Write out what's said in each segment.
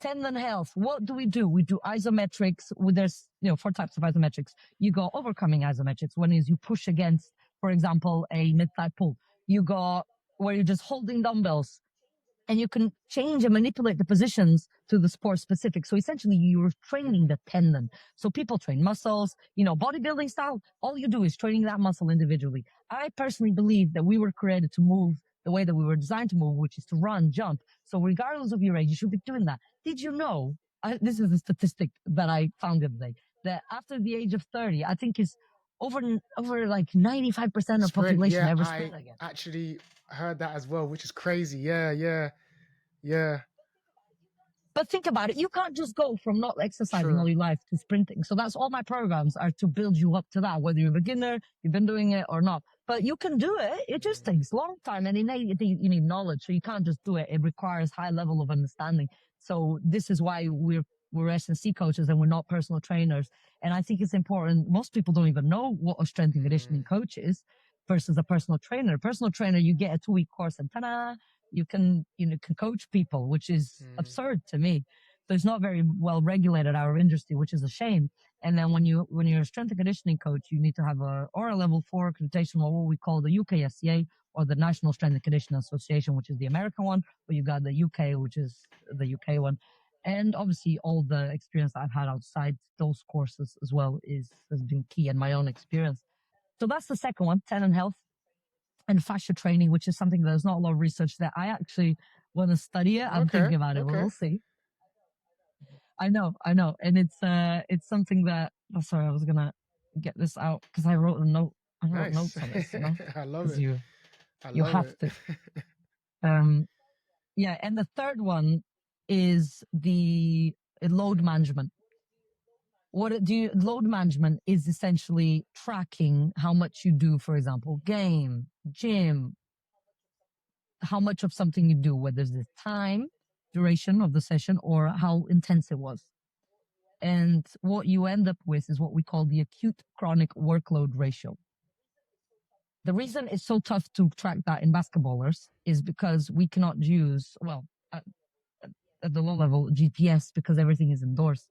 Tendon health. What do? We do isometrics. There's 4 types of isometrics. You go overcoming isometrics. One is you push against, for example, a mid-thigh pull. You go where you're just holding dumbbells and you can change and manipulate the positions to the sport specific. So essentially you're training the tendon. So people train muscles, bodybuilding style. All you do is training that muscle individually. I personally believe that we were created to move the way that we were designed to move, which is to run, jump. So regardless of your age, you should be doing that. Did you know, this is a statistic that I found the other day, that after the age of 30, I think is over like 95% of population never sprint again. I actually heard that as well, which is crazy. Yeah. But think about it. You can't just go from not exercising all your life to sprinting. So that's all my programs are to build you up to that, whether you're a beginner, you've been doing it or not. But you can do it. It just takes a long time and you need knowledge. So you can't just do it. It requires high level of understanding. So this is why we're S&C coaches and we're not personal trainers. And I think it's important. Most people don't even know what a strength and conditioning coach is versus a personal trainer. Personal trainer, you get a 2-week course and ta-da, you can coach people, which is absurd to me. So it's not very well regulated, our industry, which is a shame. And then when you're a strength and conditioning coach, you need to have a level 4 accreditation, or what we call the UKSCA, or the National Strength and Conditioning Association, which is the American one, or you got the UK, which is the UK one. And obviously all the experience I've had outside those courses as well has been key, and my own experience. So that's the second one, tendon health and fascia training, which is something there's not a lot of research that I actually want to study it. I'm thinking about it. We'll see. I know. And it's something that, sorry, I was going to get this out because I wrote a note. I wrote notes on this, I love it. You have to. Yeah. And the third one is the load management. Load management is essentially tracking how much you do, for example, game, gym, how much of something you do, whether it's the time, duration of the session, or how intense it was. And what you end up with is what we call the acute chronic workload ratio. The reason it's so tough to track that in basketballers is because we cannot use, at the low level, GPS, because everything is indoors.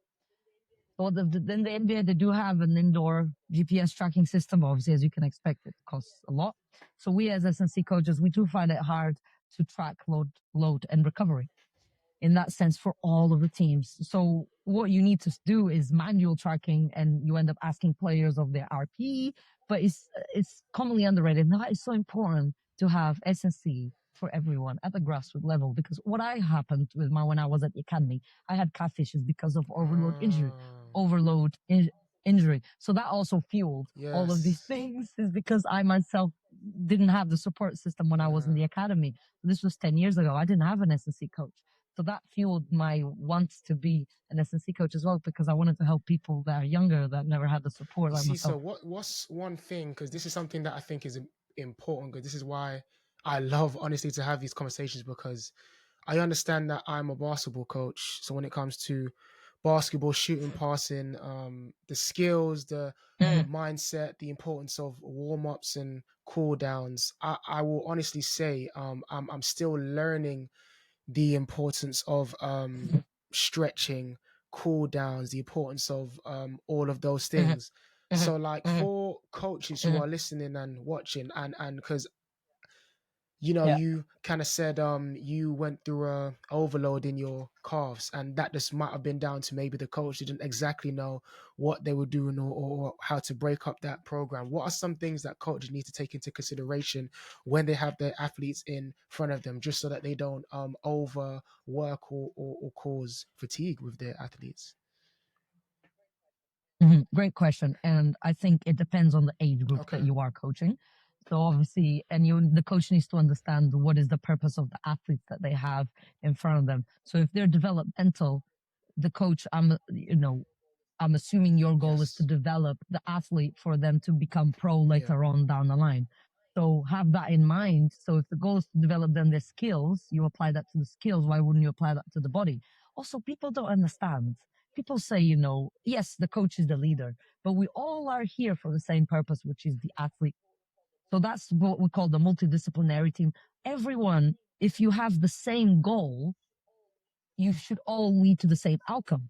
So then the NBA, they do have an indoor GPS tracking system. Obviously, as you can expect, it costs a lot. So we as S&C coaches, we do find it hard to track load and recovery in that sense for all of the teams. So what you need to do is manual tracking, and you end up asking players of their RP, but it's commonly underrated. Now it's so important to have S&C for everyone at the grassroots level, because what happened with when I was at the academy, I had calf issues because of overload injury. So that also fueled all of these things, is because I myself didn't have the support system when I was in the academy. This was 10 years ago. I didn't have an S&C coach. So that fueled my want to be an S&C coach as well, because I wanted to help people that are younger that never had the support like myself. So what's one thing, because this is something that I think is important, because this is why I love, honestly, to have these conversations, because I understand that I'm a basketball coach. So when it comes to basketball, shooting, passing, the skills, the mindset, the importance of warm-ups and cool downs, I will honestly say I'm still learning the importance of stretching, cool downs, the importance of all of those things. So like for coaches who are listening and watching, and because you kind of said you went through a overload in your calves, and that just might have been down to maybe the coach didn't exactly know what they were doing, or how to break up that program. What are some things that coaches need to take into consideration when they have their athletes in front of them, just so that they don't overwork or cause fatigue with their athletes? Great question. And I think it depends on the age group that you are coaching. So obviously, the coach needs to understand what is the purpose of the athletes that they have in front of them. So if they're developmental, the coach, I'm assuming your goal is to develop the athlete for them to become pro later on down the line. So have that in mind. So if the goal is to develop them their skills, you apply that to the skills. Why wouldn't you apply that to the body? Also, people don't understand. People say, yes, the coach is the leader, but we all are here for the same purpose, which is the athlete. So that's what we call the multidisciplinary team. Everyone, if you have the same goal, you should all lead to the same outcome.